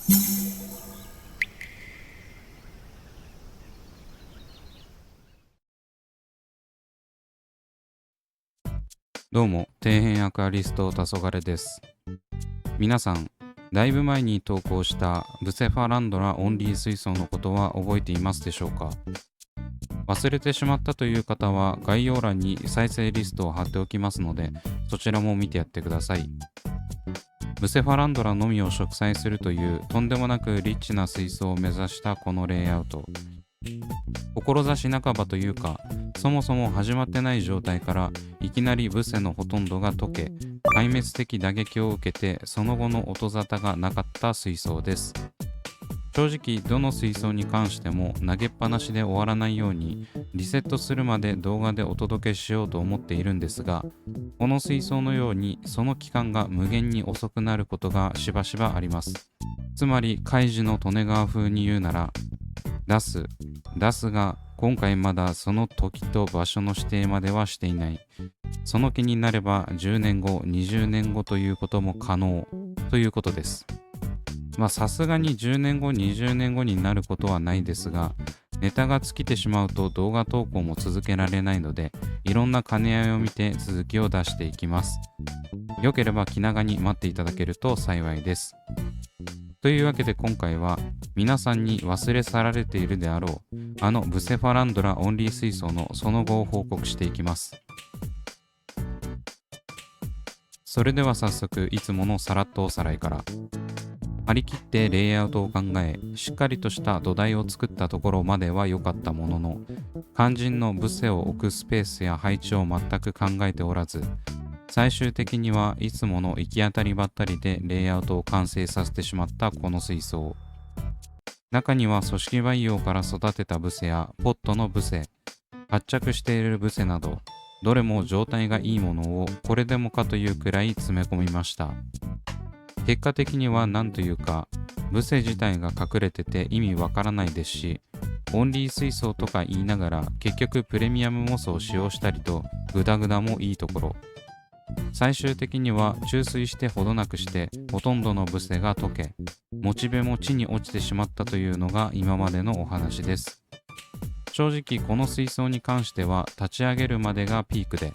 どうも、底辺アクアリスト黄昏です。皆さん、だいぶ前に投稿したブセファランドラオンリー水槽のことは覚えていますでしょうか？忘れてしまったという方は概要欄に再生リストを貼っておきますので、そちらも見てやってください。ブセファランドラのみを植栽するというとんでもなくリッチな水槽を目指したこのレイアウト。志半ばというか、そもそも始まってない状態からいきなりブセのほとんどが溶け、壊滅的打撃を受けてその後の音沙汰がなかった水槽です。正直どの水槽に関しても投げっぱなしで終わらないようにリセットするまで動画でお届けしようと思っているんですが、この水槽のようにその期間が無限に遅くなることがしばしばあります。つまりカイジの利根川風に言うなら、出すが今回まだその時と場所の指定まではしていない。その気になれば10年後、20年後ということも可能ということです。さすがに10年後、20年後になることはないですが、ネタが尽きてしまうと動画投稿も続けられないので、いろんな兼ね合いを見て続きを出していきます。よければ気長に待っていただけると幸いです。というわけで今回は皆さんに忘れ去られているであろうあのブセファランドラオンリー水槽のその後を報告していきます。それでは早速いつものさらっとおさらいから。張り切ってレイアウトを考え、しっかりとした土台を作ったところまでは良かったものの、肝心のブセを置くスペースや配置を全く考えておらず、最終的にはいつもの行き当たりばったりでレイアウトを完成させてしまったこの水槽。中には組織培養から育てたブセやポットのブセ、発着しているブセなど、どれも状態がいいものをこれでもかというくらい詰め込みました。結果的には何というか、ブセ自体が隠れてて意味わからないですし、オンリー水槽とか言いながら結局プレミアムモスを使用したりとグダグダもいいところ。最終的には注水してほどなくしてほとんどのブセが溶け、モチベも地に落ちてしまったというのが今までのお話です。正直この水槽に関しては立ち上げるまでがピークで、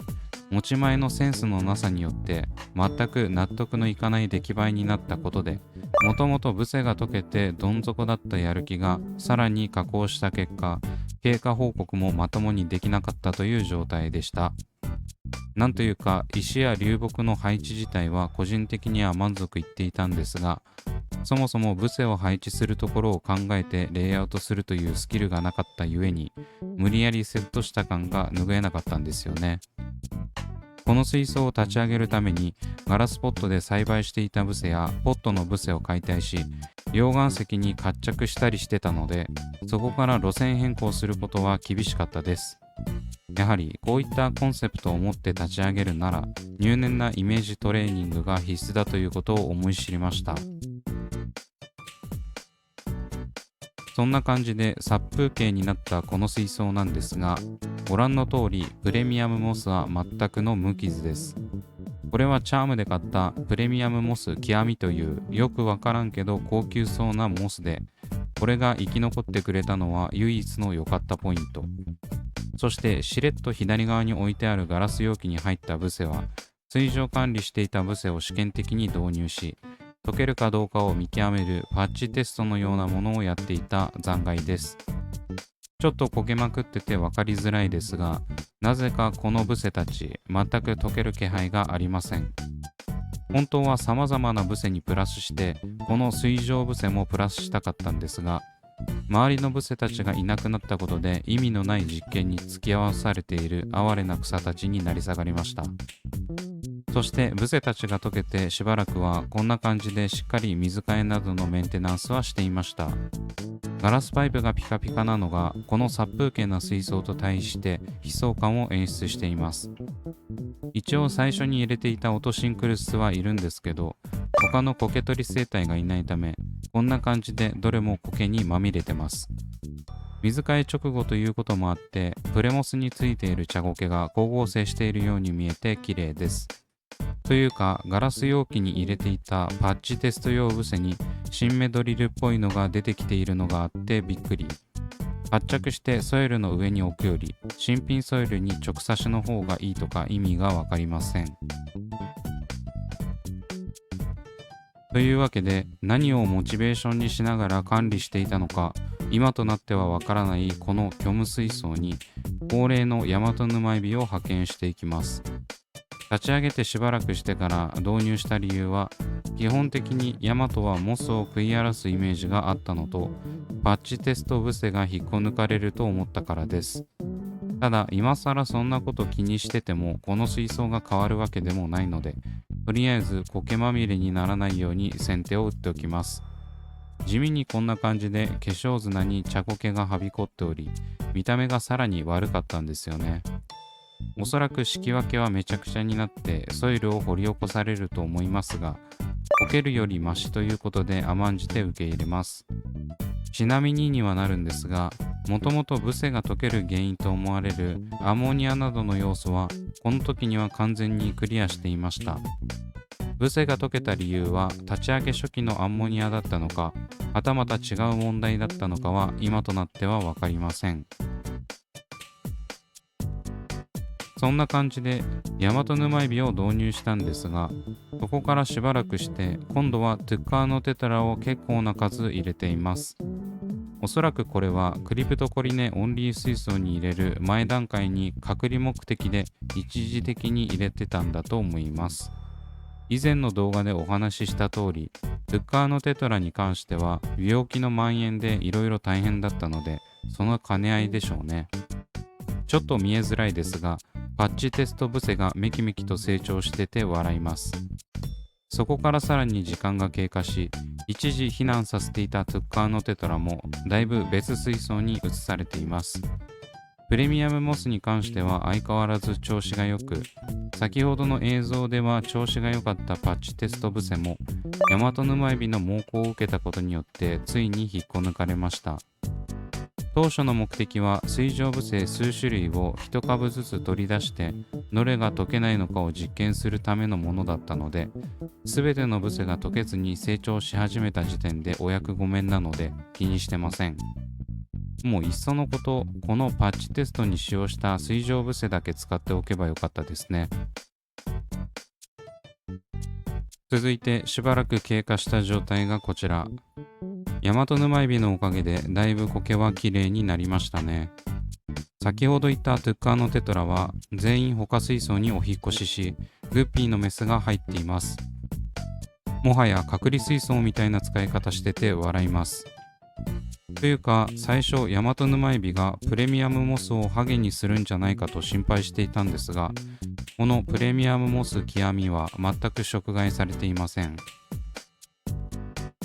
持ち前のセンスのなさによって全く納得のいかない出来栄えになったことで、もともとブセが溶けてどん底だったやる気がさらに下降した結果、経過報告もまともにできなかったという状態でした。なんというか石や流木の配置自体は個人的には満足いっていたんですが、そもそもブセを配置するところを考えてレイアウトするというスキルがなかったゆえに、無理やりセットした感が拭えなかったんですよね。この水槽を立ち上げるためにガラスポットで栽培していたブセやポットのブセを解体し、溶岩石に活着したりしてたので、そこから路線変更することは厳しかったです。やはりこういったコンセプトを持って立ち上げるなら、入念なイメージトレーニングが必須だということを思い知りました。そんな感じで殺風景になったこの水槽なんですが、ご覧の通りプレミアムモスは全くの無傷です。これはチャームで買ったプレミアムモス極みというよくわからんけど高級そうなモスで、これが生き残ってくれたのは唯一の良かったポイント。そしてしれっと左側に置いてあるガラス容器に入ったブセは、水上管理していたブセを試験的に導入し、溶けるかどうかを見極めるパッチテストのようなものをやっていた残骸です。ちょっと焦げまくってて分かりづらいですが、なぜかこのブセたち全く溶ける気配がありません。本当は様々なブセにプラスして、この水上ブセもプラスしたかったんですが、周りのブセたちがいなくなったことで意味のない実験に付き合わされている哀れな草たちになり下がりました。そしてブセたちが溶けてしばらくはこんな感じでしっかり水替えなどのメンテナンスはしていました。ガラスパイプがピカピカなのがこの殺風景な水槽と対して悲壮感を演出しています。一応最初に入れていたオトシンクルスはいるんですけど、他の苔取り生態がいないため、こんな感じでどれも苔にまみれてます。水替え直後ということもあって、プレモスについている茶苔が光合成しているように見えて綺麗です。というか、ガラス容器に入れていたパッチテスト用ブセに新芽ドリルっぽいのが出てきているのがあってびっくり。発着してソイルの上に置くより新品ソイルに直差しの方がいいとか意味がわかりません。というわけで、何をモチベーションにしながら管理していたのか、今となってはわからないこの虚無水槽に恒例の大和沼エビを派遣していきます。立ち上げてしばらくしてから導入した理由は、基本的にヤマトはモスを食い荒らすイメージがあったのと、パッチテストブセが引っこ抜かれると思ったからです。ただ、今更そんなこと気にしててもこの水槽が変わるわけでもないので、とりあえず苔まみれにならないように先手を打っておきます。地味にこんな感じで化粧砂に茶苔がはびこっており、見た目がさらに悪かったんですよね。おそらく敷き分けはめちゃくちゃになってソイルを掘り起こされると思いますが、溶けるよりマシということで甘んじて受け入れます。ちなみにはなるんですが、もともとブセが溶ける原因と思われるアンモニアなどの要素はこの時には完全にクリアしていました。ブセが溶けた理由は立ち上げ初期のアンモニアだったのか、はたまた違う問題だったのかは今となっては分かりません。そんな感じで大和沼エビを導入したんですが、そこからしばらくして今度はトゥッカーノテトラを結構な数入れています。おそらくこれはクリプトコリネオンリー水槽に入れる前段階に隔離目的で一時的に入れてたんだと思います。以前の動画でお話しした通り、トゥッカーノテトラに関しては病気の蔓延でいろいろ大変だったので、その兼ね合いでしょうね。ちょっと見えづらいですが、パッチテストブセがめきめきと成長してて笑います。そこからさらに時間が経過し、一時避難させていたトゥッカーノテトラもだいぶ別水槽に移されています。プレミアムモスに関しては相変わらず調子が良く、先ほどの映像では調子が良かったパッチテストブセも大和沼エビの猛攻を受けたことによってついに引っこ抜かれました。当初の目的は水上ブセ数種類を1株ずつ取り出してどれが溶けないのかを実験するためのものだったので、全てのブセが溶けずに成長し始めた時点でお役御免なので気にしてません。もういっそのこと、このパッチテストに使用した水上ブセだけ使っておけばよかったですね。続いてしばらく経過した状態がこちら。大和沼エビのおかげでだいぶ苔は綺麗になりましたね。先ほど言ったトゥッカーノテトラは全員他水槽にお引っ越しし、グッピーのメスが入っています。もはや隔離水槽みたいな使い方してて笑います。というか、最初大和沼エビがプレミアムモスをハゲにするんじゃないかと心配していたんですが、このプレミアムモス極みは全く食害されていません。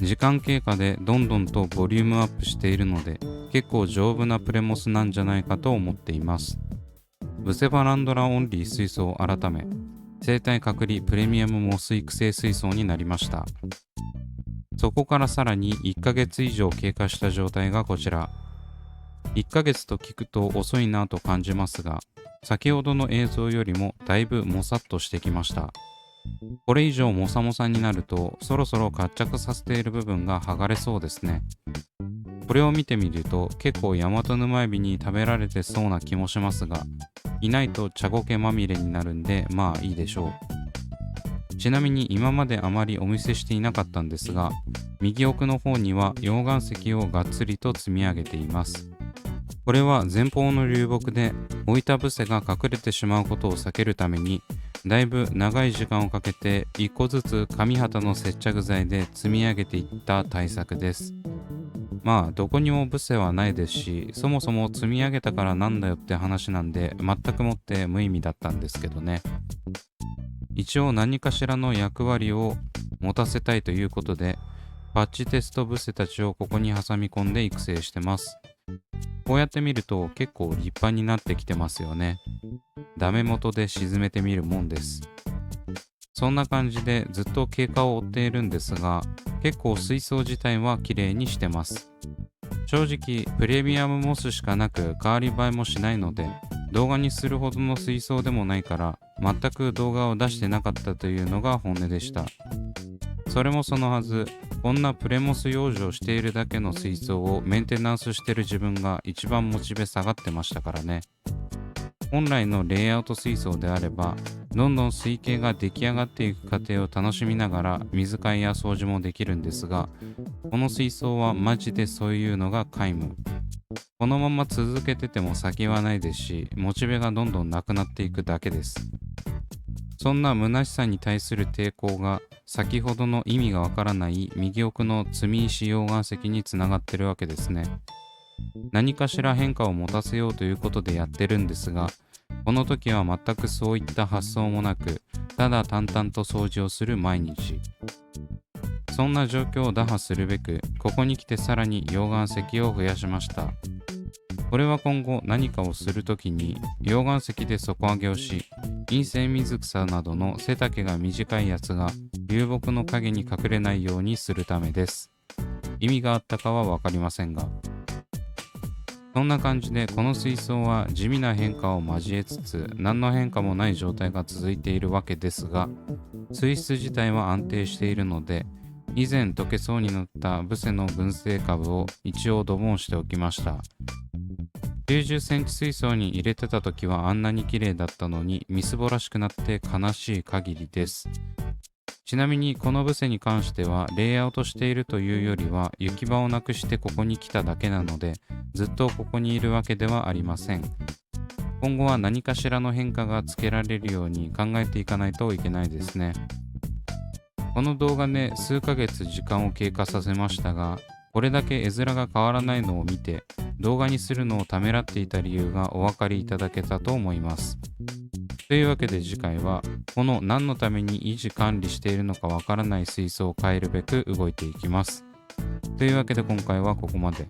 時間経過でどんどんとボリュームアップしているので、結構丈夫なプレモスなんじゃないかと思っています。ブセバランドラオンリー水槽改め、生態隔離プレミアムモス育成水槽になりました。そこからさらに1ヶ月以上経過した状態がこちら。1ヶ月と聞くと遅いなと感じますが、先ほどの映像よりもだいぶもさっとしてきました。これ以上モサモサになるとそろそろ活着させている部分が剥がれそうですね。これを見てみると結構大和沼エビに食べられてそうな気もしますが、いないと茶苔まみれになるんでまあいいでしょう。ちなみに今まであまりお見せしていなかったんですが、右奥の方には溶岩石をがっつりと積み上げています。これは前方の流木で置いたブセが隠れてしまうことを避けるために、だいぶ長い時間をかけて一個ずつ紙旗の接着剤で積み上げていった対策です。まあどこにもブセはないですし、そもそも積み上げたからなんだよって話なんで全くもって無意味だったんですけどね。一応何かしらの役割を持たせたいということで、パッチテストブセたちをここに挟み込んで育成してます。こうやって見ると結構立派になってきてますよね。ダメ元で沈めてみるもんです。そんな感じでずっと経過を追っているんですが、結構水槽自体は綺麗にしてます。正直プレミアムモスしかなく変わり映えもしないので、動画にするほどの水槽でもないから全く動画を出してなかったというのが本音でした。それもそのはず、こんなプレモス養生しているだけの水槽をメンテナンスしてる自分が一番モチベ下がってましたからね。本来のレイアウト水槽であれば、どんどん水系が出来上がっていく過程を楽しみながら水替えや掃除もできるんですが、この水槽はマジでそういうのが皆無。このまま続けてても先はないですし、モチベがどんどんなくなっていくだけです。そんな虚しさに対する抵抗が先ほどの意味がわからない右奥の積み石溶岩石につながってるわけですね。何かしら変化を持たせようということでやってるんですが、この時は全くそういった発想もなく、ただ淡々と掃除をする毎日。そんな状況を打破するべく、ここに来てさらに溶岩石を増やしました。これは今後何かをするときに溶岩石で底上げをし、陰性水草などの背丈が短いやつが流木の影に隠れないようにするためです。意味があったかはわかりませんが。そんな感じでこの水槽は地味な変化を交えつつ何の変化もない状態が続いているわけですが、水質自体は安定しているので、以前溶けそうになったブセの群生株を一応ドボンしておきました。90センチ水槽に入れてた時はあんなに綺麗だったのにみすぼらしくなって悲しい限りです。ちなみにこのブセに関してはレイアウトしているというよりは行き場をなくしてここに来ただけなので、ずっとここにいるわけではありません。今後は何かしらの変化がつけられるように考えていかないといけないですね。この動画で数ヶ月時間を経過させましたが、これだけ絵面が変わらないのを見て動画にするのをためらっていた理由がお分かりいただけたと思います。というわけで次回はこの何のために維持管理しているのかわからない水槽を変えるべく動いていきます。というわけで今回はここまで。